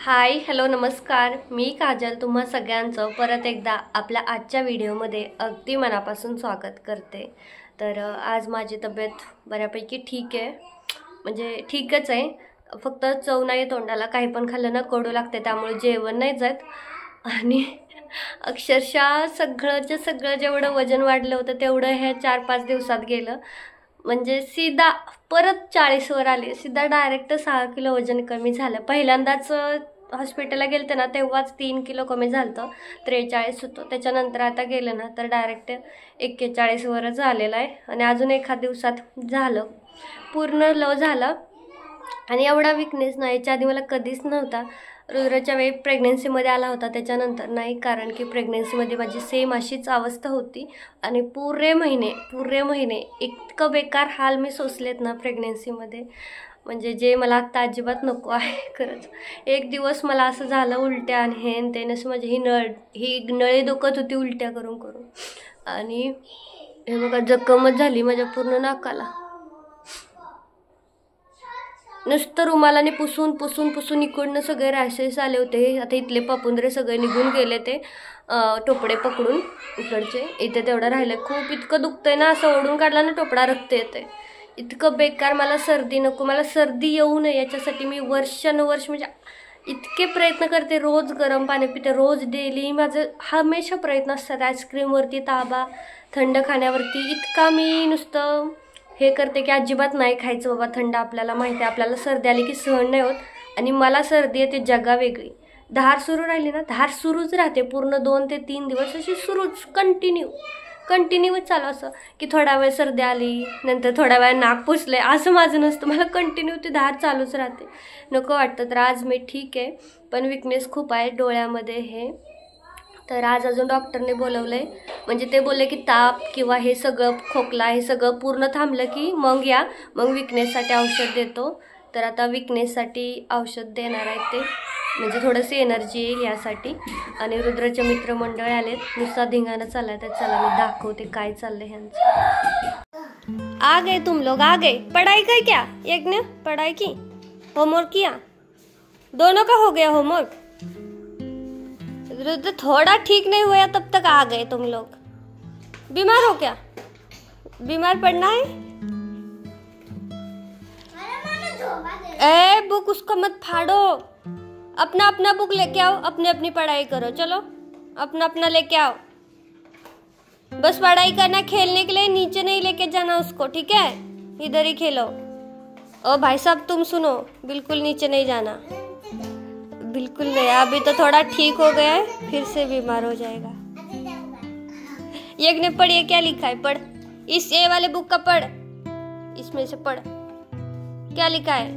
Hi hello नमस्कार, मी काजल तुम्हा सगळ्यांचं परत एकदा आपल्या आजच्या व्हिडिओमध्ये अगदी मनापासून स्वागत करते। तर आज माझी तब्येत बऱ्यापैकी ठीक आहे, म्हणजे ठीकच आहे, फक्त चव नाही तोंडाला, काही पण खाल्लं ना कडू लागते, त्यामुळे जेवण नाही जात आणि अक्षरशः सगळं जेवढं वजन वाढलं होतं तेवढं ह्या 4-5 दिवसात गेलं। म्हणजे सीधा परत 40 वर आले, सीधा डायरेक्ट 6 किलो वजन कमी झालं। पहिल्यांदाच हॉस्पिटलला गेलते ना तेव्हाच 3 किलो कमी झालं, 43 होतं। त्याच्यानंतर आता गेलं ना तर डायरेक्ट 41 वरच आलेला आहे आणि अजून एखाद दिवसात झालं पूर्ण लो झालं। आणि एवढा विकनेस नाही, याच्या आधी मला कधीच नव्हता। रुद्राच्या वेळी प्रेग्नन्सीमध्ये आला होता, त्याच्यानंतर नाही, कारण की प्रेग्नन्सीमध्ये माझी सेम अशीच अवस्था होती आणि पुरे महिने इतकं बेकार हाल मी सोसलेत ना प्रेग्नन्सीमध्ये, म्हणजे जे मला आत्ता अजिबात नको आहे खरंच। एक दिवस मला असं झालं उलट्या आणि हेन ते नसं, माझी ही नळी दुखत होती उलट्या करून करून, आणि हे बघा जखमच झाली माझ्या पूर्ण नाकाला। नुसतं रुमालाने पुसून इकडनं सगळे रॅशेस आले होते। आता इथले पापुंद्रे सगळे निघून गेले, ते टोपडे पकडून इकडचे, इथे तेवढं राहिलं। खूप इतकं दुखतंय ना, असं ओढून काढला ना टोपडा रक्त येते, इतकं बेकार। मला सर्दी नको, मला सर्दी येऊ नये याच्यासाठी मी वर्षानुवर्ष म्हणजे इतके प्रयत्न करते, रोज गरम पाणी पिते, रोज डेली माझं हमेशा प्रयत्न असतात। आईस्क्रीमवरती ताबा, थंड खाण्यावरती इतका मी नुसतं हे करते की अजिबात नाही खायचं बाबा थंड। आपल्याला माहिती आहे आपल्याला सर्दी आली की सहन नाही होत, आणि मला सर्दी येते जगा वेगळी। धार सुरू राहिली ना, धार सुरूच राहते पूर्ण 2 ते 3 दिवस अशी सुरूच, कंटिन्यू चालू, असं की थोडा वेळ सर्दी आली नंतर थोडा वेळ नाक पुसले, असं माझं नसतं, मला कंटिन्यू ती धार चालूच राहते, नको वाटतं। तर आज मी ठीक आहे, पण विकनेस खूप आहे डोळ्यामध्ये हे। तर आज अजून डॉक्टरने बोलवलंय, म्हणजे ते बोलले की ताप किंवा हे सगळं खोकला हे सगळं पूर्ण थांबलं की मग या, मग विकनेससाठी औषध देतो। तर आता विकनेससाठी औषध देणार आहेत ते, म्हणजे थोडंसं एनर्जी येईल यासाठी। आणि रुद्राचे मित्रमंडळ आलेत, नुसता धिंगाणा चाललाय, तर चला मी दाखवते काय चाललंय ह्यांचं। आ गए तुम लोग, आ गए। पढ़ाई कर क्या यज्ञ, पढ़ाई की, होमवर्क किया, दोनों का हो गया होमवर्क। रुद्र थोड़ा ठीक नहीं हुआ तब तक आ गए तुम लोग, बीमार हो क्या, बीमार पड़ना है। ए बुक उसको मत फाड़ो, अपना अपना बुक लेके आओ, अपनी अपनी पढ़ाई करो, चलो अपना अपना लेके आओ। बस पढ़ाई करना, खेलने के लिए नीचे नहीं लेके जाना उसको, ठीक है, इधर ही खेलो। ओ भाई साहब तुम सुनो, बिल्कुल नीचे नहीं जाना, बिल्कुल नहीं। अभी तो थोड़ा ठीक हो गया है, फिर से बीमार हो जाएगा। यज्ञ पढ़, ये क्या लिखा है, पढ़, इस ए वाले बुक का पढ़, इसमें से पढ़, क्या लिखा है,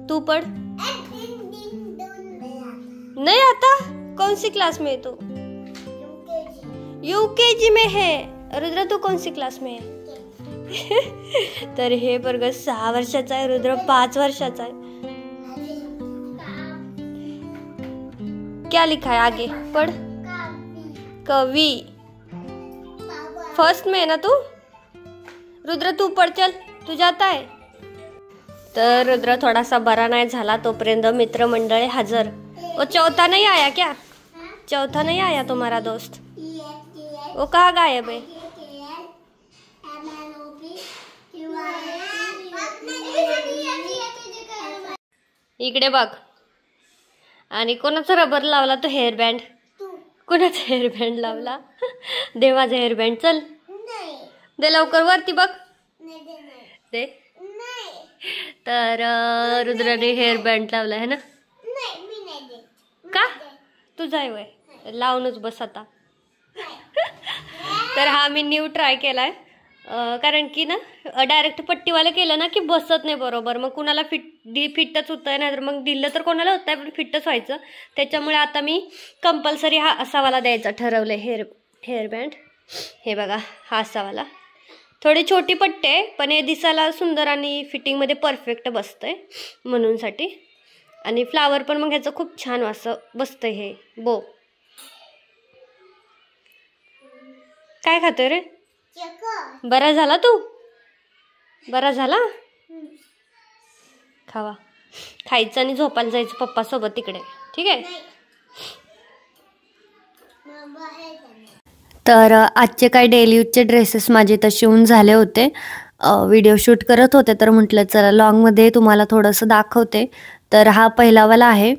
तू पढ़। नहीं आता, कौन सी क्लास में है तू, यूकेजी में है। रुद्र तू कौन सी क्लास में है। तर हे वर्ग 6 वर्षाचा आहे, रुद्र 5 वर्षाचा आहे। क्या लिखा है आगे, पढ़, कवि, फर्स्ट में है ना तू। रुद्र तू पढ़, चल, तू जाता है। तर रुद्र थोडासा बरा नाही झाला तोपर्यंत मित्रमंडळ हजर। वो चौथा नहीं आया क्या, चौथा नहीं आया तुम्हारा दोस्त, वो कहाँ गायब है। इकडे बघ, आणि कोणाचा रबर लावला तो हेअरबँड, कोणाचा हेअरबँड लावला, दे माझा हेअरबँड, चल दे लवकर, वरती बघ दे। तर रुद्राने हेअरबँड लावला है ना, का तुझा आहे वय, लावूनच बस आता। तर हा मी न्यू ट्राय केलाय, कारण की ना डायरेक्ट पट्टीवाला केलं ना की बसत नाही बरोबर, मग कुणाला फिटच होतंय, नाही तर मग दिलं तर कोणाला होत आहे पण फिटच व्हायचं, त्याच्यामुळे आता मी कंपल्सरी हा असावाला द्यायचा ठरवलंय हेअरबँड। हे बघा हा असावाला, थोडी छोटी पट्टी आहे पण हे दिसायला सुंदर आणि फिटिंगमध्ये परफेक्ट बसतंय म्हणूनसाठी, आणि फ्लावर पण मग ह्याचं खूप छान असं बसतंय हे बो। काय खातोय रे, बरा झाला तू, बरा झाला, खावा। खायचं आणि झोपायला जायचं पप्पासोबत तिकडे, ठीक आहे? तर आजचे काही डेली यूजचे ड्रेसेस माझे तसे शिवून झाले होते. व्हिडिओ शूट करत होते तर म्हटलं चला लॉंगमध्ये तुम्हाला थोडंसं दाखवते. तर हा पहिलावाला आहे,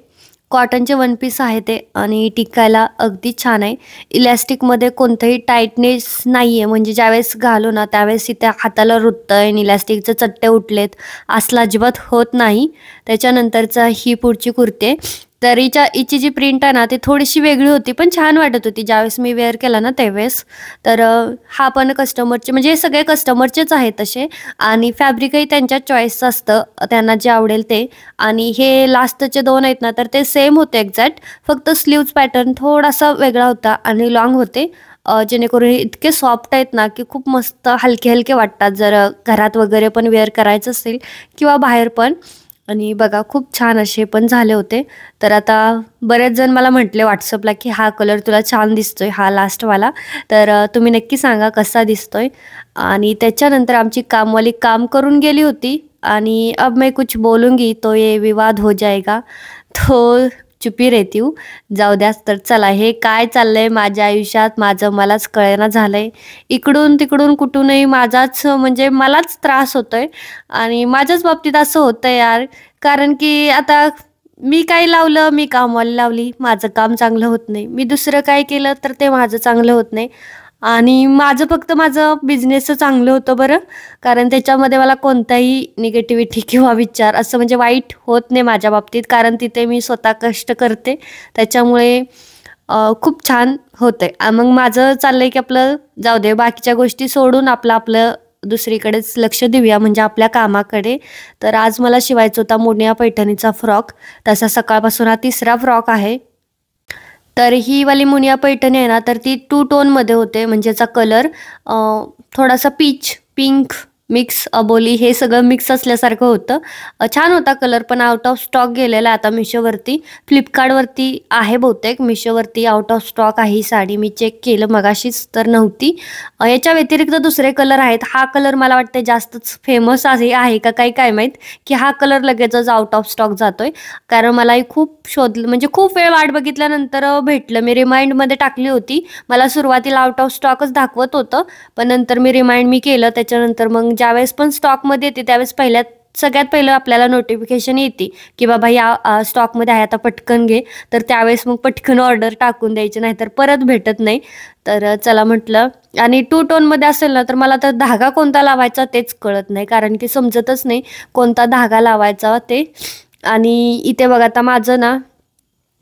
कॉटनचे वन पीस आहे ते आणि टिकायला अगदी छान आहे. इलॅस्टिकमध्ये कोणतंही टाईटनेस नाही आहे, म्हणजे ज्यावेळेस घालू ना त्यावेळेस इथे हाताला रुततं आहे आणि इलॅस्टिकचे चट्टे उठलेत असलं अजिबात होत नाही. त्याच्यानंतरचा ही पुढची कुर्ती आहे. तर हिची जी प्रिंट आहे ना ती थोडीशी वेगळी होती पण छान वाटत होती ज्यावेळेस मी वेअर केला ना त्यावेळेस. तर हा पण कस्टमरचे, म्हणजे हे सगळे कस्टमरचेच आहेत तसे आणि फॅब्रिकही त्यांच्या चॉईसचं असतं, त्यांना जे आवडेल ते. आणि हे लास्टचे 2 आहेत ना तर ते सेम होते एक्झॅक्ट, फक्त स्लीव्ज पॅटर्न थोडासा वेगळा होता आणि लॉंग होते. जेणेकरून हे इतके सॉफ्ट आहेत ना की खूप मस्त हलके हलके वाटतात जर घरात वगैरे पण वेअर करायचं असेल किंवा बाहेर पण. आणि बघा खूप छान असे पण झाले होते. तर आता बरेच जण मला म्हटले व्हॉट्सअपला की हा कलर तुला छान दिसतोय, हा लास्टवाला. तर तुम्ही नक्की सांगा कसा दिसतोय. आणि त्याच्यानंतर आमची कामवाली काम करून गेली होती आणि अब मैं कुछ बोलूँगी तो ये विवाद हो जाएगा, तो चुपी रहती हूँ. जाऊ द्या. तर चला, हे काय चाललंय माझ्या आयुष्यात माझं मलाच कळेना झालंय. इकडून तिकडून कुठूनही माझाच म्हणजे मलाच त्रास होतोय आणि माझ्याच बाबतीत असं होतंय यार. कारण की आता मी काय लावलं, मी कामवाली लावली, माझं काम चांगलं होत नाही. मी दुसरं काय केलं तर ते माझं चांगलं होत नाही. आणि माझं फक्त माझं बिझनेसचं चांगलं होतं बरं, कारण त्याच्यामध्ये मला कोणताही निगेटिव्हिटी किंवा विचार असं म्हणजे वाईट होत नाही माझ्या बाबतीत, कारण तिथे मी स्वतः कष्ट करते त्याच्यामुळे खूप छान होतंय. मग माझं चाललंय की आपलं जाऊ दे, बाकीच्या गोष्टी सोडून आपलं आपलं दुसरीकडेच लक्ष देऊया, म्हणजे आपल्या कामाकडे. तर आज मला शिवायचा होता मुनिया पैठणीचा फ्रॉक. तसा सकाळपासून हा 3रा फ्रॉक आहे. तर ही वाली मुनिया पैठणी आहे ना तर ती 2 टोनमध्ये होते, म्हणजे याचा कलर थोडासा पीच पिंक मिक्स अबोली हे सगळं मिक्स असल्यासारखं होतं. छान होता कलर, पण आउट ऑफ स्टॉक गेलेला आता मिशोवरती. फ्लिपकार्टवरती आहे बहुतेक, मिशोवरती आउट ऑफ स्टॉक आहे ही साडी. मी चेक केलं मगाशीच तर नव्हती. याच्या व्यतिरिक्त दुसरे कलर आहेत. हा कलर मला वाटते जास्तच फेमस आहे का काही काय माहीत, की हा कलर लगेचच आउट ऑफ स्टॉक जातोय. कारण मलाही खूप शोधलं, म्हणजे खूप वेळ वाट बघितल्यानंतर भेटलं. मी रिमाइंडमध्ये टाकली होती, मला सुरुवातीला आउट ऑफ स्टॉकच दाखवत होतं, पण नंतर मी रिमाइंड केलं. त्याच्यानंतर मग ज्यावेळेस पण स्टॉकमध्ये येते त्यावेळेस सगळ्यात पहिलं आपल्याला नोटिफिकेशन येते की बाबा या स्टॉकमध्ये आहे, आता पटकन घे. तर त्यावेळेस मग पटकन ऑर्डर टाकून द्यायची, नाही तर परत भेटत नाही. तर चला म्हटलं. आणि 2 टोनमध्ये असेल ना तर मला तर धागा कोणता लावायचा तेच कळत नाही, कारण की समजतच नाही कोणता धागा लावायचा ते. आणि इथे बघा आता माझं ना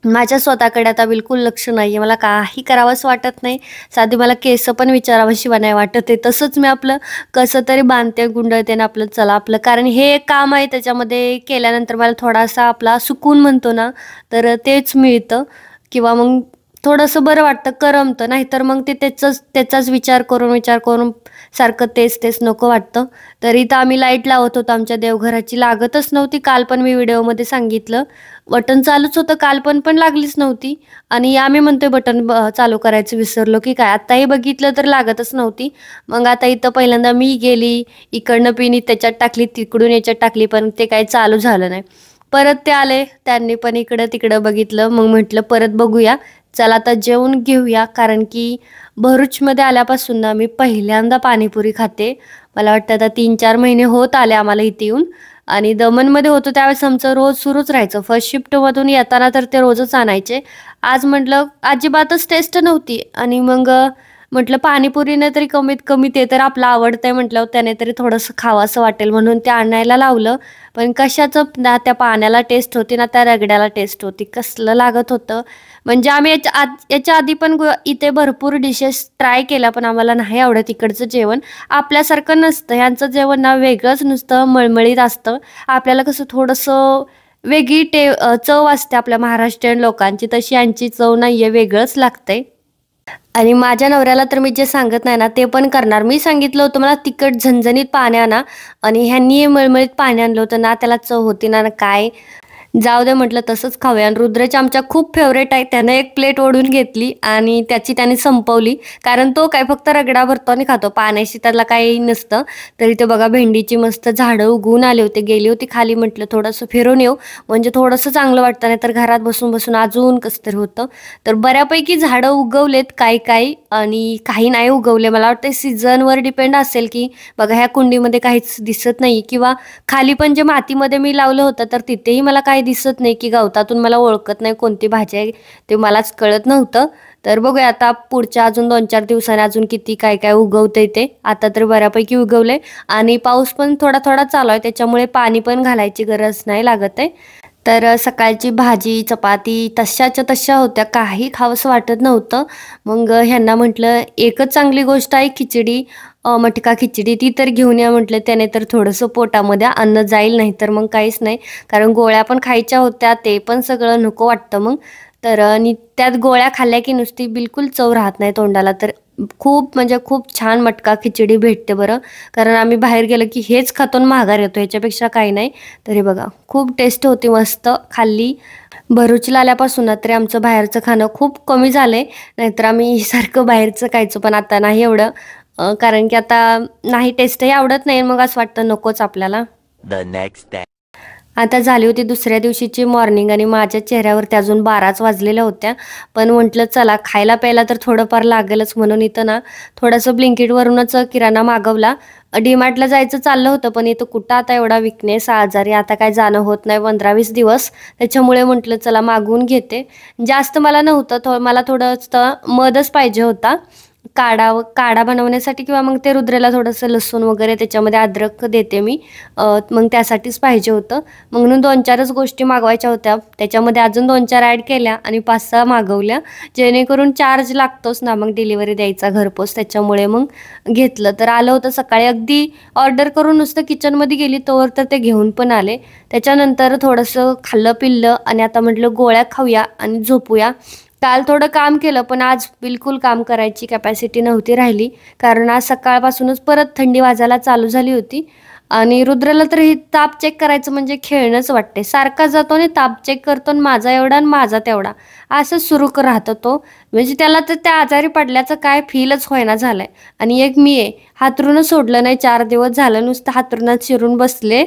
माझ्या स्वतःकडे आता बिलकुल लक्ष नाही आहे. मला काही करावंच वाटत नाही. साधी मला केस पण विचारावंशी नाही वाटत आहे. तसंच मी आपलं कसं तरी बांधते, गुंडळते ना आपलं चला आपलं, कारण हे एक काम आहे त्याच्यामध्ये केल्यानंतर मला थोडासा आपला सुकून म्हणतो ना तर तेच मिळतं, किंवा मग थोडंसं बरं वाटतं, करमतं. नाहीतर मग ते त्याचाच विचार करून सारखं तेच नको वाटतं. तर इथं आम्ही लाईट लावत होतो आमच्या देवघराची, लागतच नव्हती. काल पण मी व्हिडिओमध्ये सांगितलं, बटन चालूच होतं काल पण लागलीच नव्हती. आणि आम्ही म्हणतोय बटन चालू करायचं विसरलो की काय, आत्ताही बघितलं तर लागतच नव्हती. मग आता इथं पहिल्यांदा मी गेली, इकडनं पिनी त्याच्यात टाकली, तिकडून याच्यात टाकली, पण ते काही चालू झालं नाही. परत ते आले, त्यांनी पण इकडं तिकडं बघितलं. मग म्हटलं परत बघूया, चला आता जेवून घेऊया. कारण की भरूचमध्ये आल्यापासून ना मी पहिल्यांदा पाणीपुरी खाते. मला वाटतं आता 3-4 महिने होत आले आम्हाला इथे येऊन. आणि दमनमध्ये होतो त्यावेळेस आमचं रोज सुरूच राहायचं. फर्स्ट शिफ्टमधून येताना तर ते रोजच आणायचे. आज म्हटलं अजिबातच टेस्ट नव्हती, आणि मग म्हटलं पाणीपुरीने तरी कमीत कमी ते तर आपलं आवडतंय म्हटलं, त्याने तरी थोडंसं खावं असं वाटेल म्हणून ते आणायला लावलं. पण कशाचं ना त्या पाण्याला टेस्ट होती ना त्या रगड्याला टेस्ट होती, कसलं लागत होतं. म्हणजे आम्ही याच्या आधी पण इथे भरपूर डिशेस ट्राय केल्या, पण आम्हाला नाही आवडत इकडचं जेवण. आपल्यासारखं नसतं ह्यांचं जेवण ना, वेगळंच नुसतं मळमळीत असतं. आपल्याला कसं थोडंसं वेगळी चव असते आपल्या महाराष्ट्रीयन लोकांची, तशी यांची चव नाही आहे, वेगळंच लागतंय. आणि माझ्या नवऱ्याला तर मी जे सांगत नाही ना ते पण करणार. मी सांगितलं होतं मला तिखट झणझणीत पाणी आणा, आणि ह्यांनी मळमळीत पाणी आणलं होतं ना, त्याला चव होती ना काय. जाऊ दे म्हटलं तसंच खाऊया. आणि रुद्रची आमच्या खूप फेवरेट आहे. त्यानं एक प्लेट ओढून घेतली आणि त्याने संपवली. कारण तो काय फक्त रगडा भरतो आणि खातो. पाण्याशी त्याला काही नसतं. तर इथे बघा भेंडीची मस्त झाडं उगवून आले होते. गेली होती खाली, म्हटलं थोडंसं फिरून येऊ म्हणजे थोडंसं चांगलं वाटतं, नाही तर घरात बसून बसून अजून कसं तरी होतं. तर बऱ्यापैकी झाडं उगवलेत काही काही आणि काही नाही उगवले. मला वाटतं सीझनवर डिपेंड असेल, की बघा ह्या कुंडीमध्ये काहीच दिसत नाही किंवा खाली पण जे मातीमध्ये मी लावलं होतं तर तिथेही मला काही दिसत नाही, की गवतातून मला ओळखत नाही कोणती भाजी आहे ते मलाच कळत नव्हतं. तर बघूया आता पुढच्या अजून 2-4 दिवसांनी अजून किती काय काय उगवतंय ते. आता तर बऱ्यापैकी उगवले आणि पाऊस पण थोडा थोडा चालू आहे, त्याच्यामुळे पाणी पण घालायची गरज नाही लागत आहे. तर सकाळची भाजी चपाती तशाच्या तशा होत्या, काही खावंसं वाटत नव्हतं. मग ह्यांना म्हटलं एकच चांगली गोष्ट आहे खिचडी, मटका खिचडी ती तर घेऊन या म्हटलं, त्याने तर थोडंसं पोटामध्ये अन्न जाईल, नाही तर मग काहीच नाही. कारण गोळ्या पण खायच्या होत्या, ते पण सगळं नको वाटतं मग. तर आणि त्यात गोळ्या खाल्ल्या की नुसती बिलकुल चव राहत नाही तोंडाला. तर खूप म्हणजे खूप छान मटका खिचडी भेटते बरं. कारण आम्ही बाहेर गेलो की हेच खातो आणि माघार येतो, ह्याच्यापेक्षा काही नाही. तरी बघा खूप टेस्ट होती, मस्त खाल्ली. भरूचला आल्यापासून ना तरी आमचं बाहेरचं खाणं खूप कमी झालंय. नाहीतर आम्ही सारखं बाहेरचं खायचो, पण आता नाही एवढं. कारण की आता नाही, टेस्टही आवडत नाही, मग असं वाटतं नकोच आपल्याला. The next day. आता झाली होती दुसऱ्या दिवशीची मॉर्निंग आणि माझ्या चेहऱ्यावरती अजून 12च वाजलेल्या होत्या. पण म्हटलं चला खायला प्यायला तर थोडंफार लागेलच, म्हणून इथं ना थोडंसं ब्लिंकिटवरूनच किराणा मागवला. डीमार्टला जायचं चाललं होतं, पण इथं कुठं आता एवढा विकनेस आजारी आता काय जाणं होत नाही 15-20 दिवस. त्याच्यामुळे म्हटलं चला मागवून घेते. जास्त मला नव्हतं, मला थोडंसं मधच पाहिजे होता. काढा बनवण्यासाठी किंवा मग ते रुद्रेला थोडंसं लसूण वगैरे त्याच्यामध्ये अद्रक देते मी, मग त्यासाठीच पाहिजे होतं. मग म्हणून 2-4च गोष्टी मागवायच्या होत्या, त्याच्यामध्ये अजून 2-4 ॲड केल्या आणि 5-6 मागवल्या. जेणेकरून चार्ज लागतोच ना मग डिलिव्हरी द्यायचा घरपोच, त्याच्यामुळे मग घेतलं. तर आलं होतं सकाळी, अगदी ऑर्डर करून नुसतं किचनमध्ये गेली तोवर तर ते घेऊन पण आले. त्याच्यानंतर थोडंसं खाल्लं पिल्लं आणि आता म्हटलं गोळ्या खाऊया आणि झोपूया. काल थोडं काम केलं, पण आज बिलकुल काम करायची कॅपॅसिटी नव्हती राहिली. कारण आज सकाळपासूनच परत थंडी वाजायला चालू झाली होती. आणि रुद्रला तर हे ताप चेक करायचं म्हणजे खेळणंच वाटते. सारखा जातो आणि ताप चेक करतो आणि माझा एवढा आणि माझा तेवढा असं सुरू राहतं तो. म्हणजे त्याला तर त्या आजारी पडल्याचं काय फीलच होईना झालंय. आणि एक मी आहे, हातरूनच सोडलं नाही, 4 दिवस झालं नुसतं हातरूनात शिरून बसले.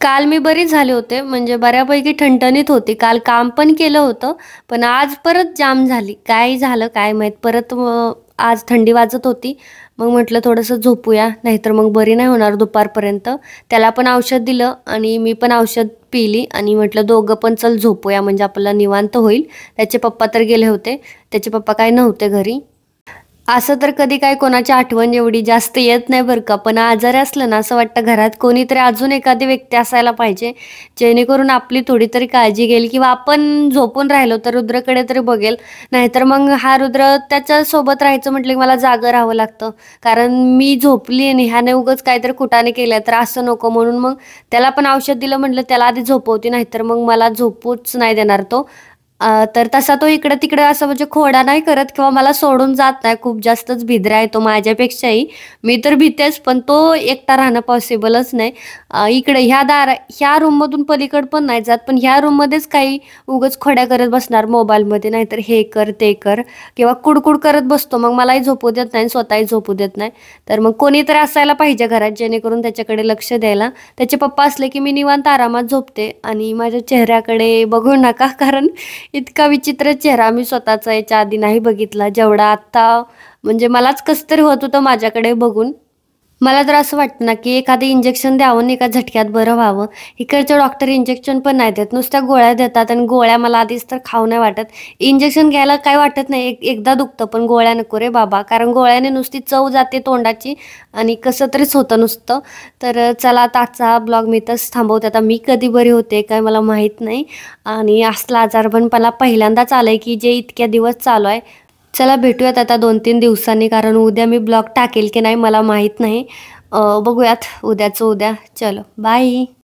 काल मी बरी झाले होते, म्हणजे बऱ्यापैकी ठणठणीत होती. काल काम पण केलं होतं, पण आज परत जाम झाली. काय झालं काय माहीत, परत आज थंडी वाजत होती. मग म्हटलं थोडंसं झोपूया, नाहीतर मग बरी नाही होणार दुपारपर्यंत. त्याला पण औषध दिलं आणि मी पण औषध पिली आणि म्हटलं दोघं पण चल झोपूया, म्हणजे आपल्याला निवांत होईल. त्याचे पप्पा तर गेले होते, त्याचे पप्पा काय नव्हते घरी. असं तर कधी काय कोणाची आठवण एवढी जास्त येत नाही बरं का, पण आजारी असलं ना असं वाटतं घरात कोणीतरी अजून एखादी व्यक्ती असायला पाहिजे, जेणेकरून आपली थोडी तरी काळजी घेईल किंवा आपण झोपून राहिलो तर रुद्रकडे तरी बघेल. नाहीतर मग हा रुद्र त्याच्यासोबत राहायचं म्हटलं की मला जागं राहावं लागतं. कारण मी झोपली आणि ह्याने उगाच काहीतरी कुटाने केलं तर असं नको, म्हणून मग त्याला पण औषध दिलं, म्हटलं त्याला आधी झोपवते, नाहीतर मग मला झोपूच नाही देणार तो. तर तसा तो इकडं तिकडं असं म्हणजे खोडा नाही करत किंवा मला सोडून जात नाही. खूप जास्तच भिद्रा आहे तो माझ्यापेक्षाही. मी तर भीतेच, पण तो एकटा राहणं पॉसिबलच नाही. इकडे ह्या रूममधून पलीकडं पण नाही जात, पण ह्या रूममध्येच काही उगाच खोड्या करत बसणार मोबाईलमध्ये, नाहीतर हे कर ते कर किंवा कुडकुड करत बसतो. मग मलाही झोपू देत नाही, स्वतःही झोपू देत नाही. तर मग कोणीतरी असायला पाहिजे घरात, जेणेकरून त्याच्याकडे लक्ष द्यायला. त्याचे पप्पा असले की मी निवांत आरामात झोपते. आणि माझ्या चेहऱ्याकडे बघू नका, कारण इतका विचित्र चेहरा मी स्वतःचा याच्या आधी नाही बघितला जेवढा आत्ता. म्हणजे मलाच कसं तरी होत होतं माझ्याकडे बघून. मला तर असं वाटतं ना की एखादं इंजेक्शन द्यावं आणि एका झटक्यात बरं व्हावं. इकडचे डॉक्टर इंजेक्शन पण नाही देत, नुसत्या गोळ्या देतात आणि गोळ्या मला आधीच तर खाऊ नाही वाटत. इंजेक्शन घ्यायला काय वाटत नाही, एकदा दुखतं, पण गोळ्या नको रे बाबा, कारण गोळ्याने नुसती चव जाते तोंडाची आणि कसं तरीच होतं नुसतं. तर चला आता आजचा ब्लॉग मी इथंच थांबवते. आता मी कधी बरी होते काय मला माहीत नाही, आणि असला आजार पण मला पहिल्यांदाच आलं आहे की जे इतक्या दिवस चालू आहे. चला भेटूयात आता 2-3 दिवसांनी, कारण उद्या मी ब्लॉग टाकेल की नाही मला माहीत नाही. बघूयात उद्याचं उद्या. चलो बाय.